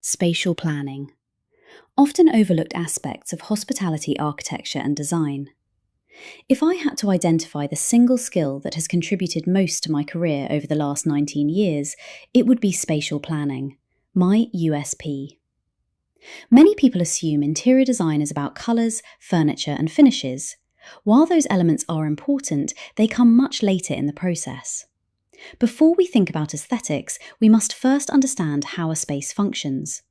Spatial planning. Often overlooked aspects of hospitality architecture and design. If I had to identify the single skill that has contributed most to my career over the last 19 years, it would be spatial planning, my USP. Many people assume interior design is about colours, furniture, and finishes. While those elements are important, they come much later in the process. Before we think about aesthetics, we must first understand how a space functions.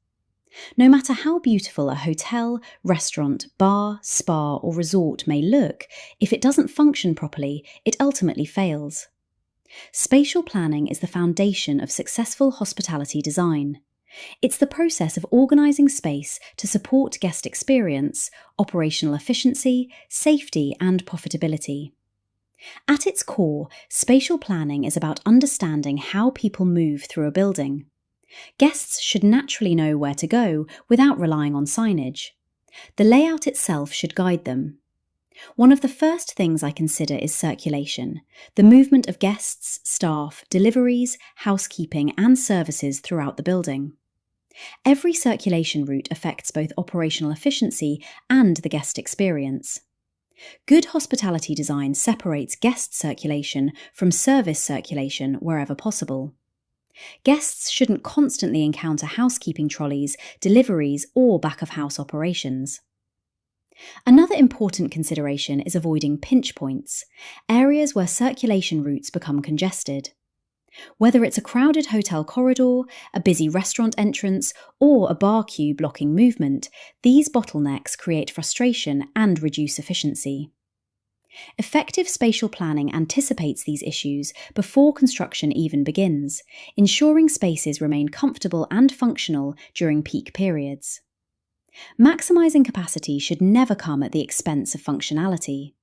No matter how beautiful a hotel, restaurant, bar, spa, or resort may look, if it doesn't function properly, it ultimately fails. Spatial planning is the foundation of successful hospitality design. It's the process of organising space to support guest experience, operational efficiency, safety, and profitability. At its core, spatial planning is about understanding how people move through a building. Guests should naturally know where to go without relying on signage. The layout itself should guide them. One of the first things I consider is circulation, the movement of guests, staff, deliveries, housekeeping, and services throughout the building. Every circulation route affects both operational efficiency and the guest experience. Good hospitality design separates guest circulation from service circulation wherever possible. Guests shouldn't constantly encounter housekeeping trolleys, deliveries, or back-of-house operations. Another important consideration is avoiding pinch points, areas where circulation routes become congested. Whether it's a crowded hotel corridor, a busy restaurant entrance, or a bar queue blocking movement, these bottlenecks create frustration and reduce efficiency. Effective spatial planning anticipates these issues before construction even begins, ensuring spaces remain comfortable and functional during peak periods. Maximising capacity should never come at the expense of functionality.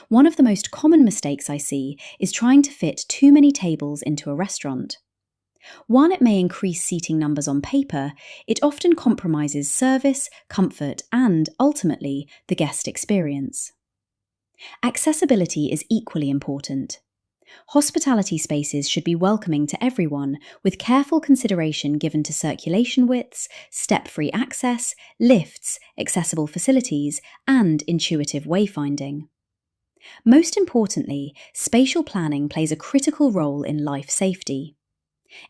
One of the most common mistakes I see is trying to fit too many tables into a restaurant. While it may increase seating numbers on paper, it often compromises service, comfort, and, ultimately, the guest experience. Accessibility is equally important. Hospitality spaces should be welcoming to everyone, with careful consideration given to circulation widths, step-free access, lifts, accessible facilities, and intuitive wayfinding. Most importantly, spatial planning plays a critical role in life safety.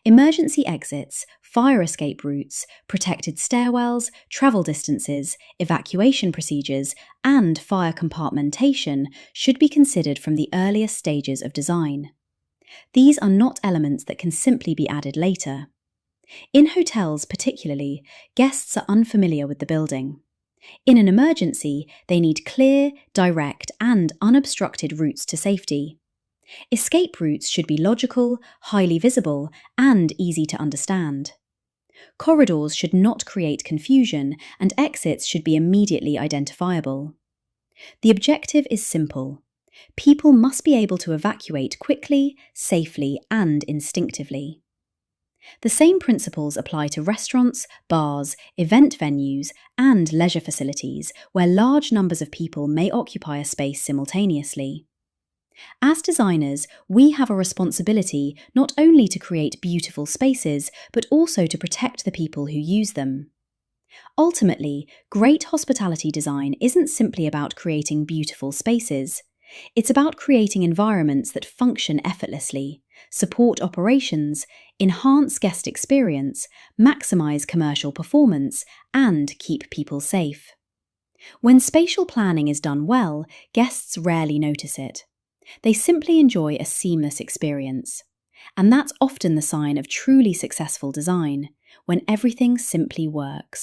Emergency exits, fire escape routes, protected stairwells, travel distances, evacuation procedures, and fire compartmentation should be considered from the earliest stages of design. These are not elements that can simply be added later. In hotels particularly, guests are unfamiliar with the building. In an emergency, they need clear, direct, and unobstructed routes to safety. Escape routes should be logical, highly visible, and easy to understand. Corridors should not create confusion, and exits should be immediately identifiable. The objective is simple. People must be able to evacuate quickly, safely, and instinctively. The same principles apply to restaurants, bars, event venues, and leisure facilities where large numbers of people may occupy a space simultaneously. As designers, we have a responsibility not only to create beautiful spaces, but also to protect the people who use them. Ultimately, great hospitality design isn't simply about creating beautiful spaces. It's about creating environments that function effortlessly, support operations, enhance guest experience, maximize commercial performance, and keep people safe. When spatial planning is done well, guests rarely notice it. They simply enjoy a seamless experience. And that's often the sign of truly successful design, when everything simply works.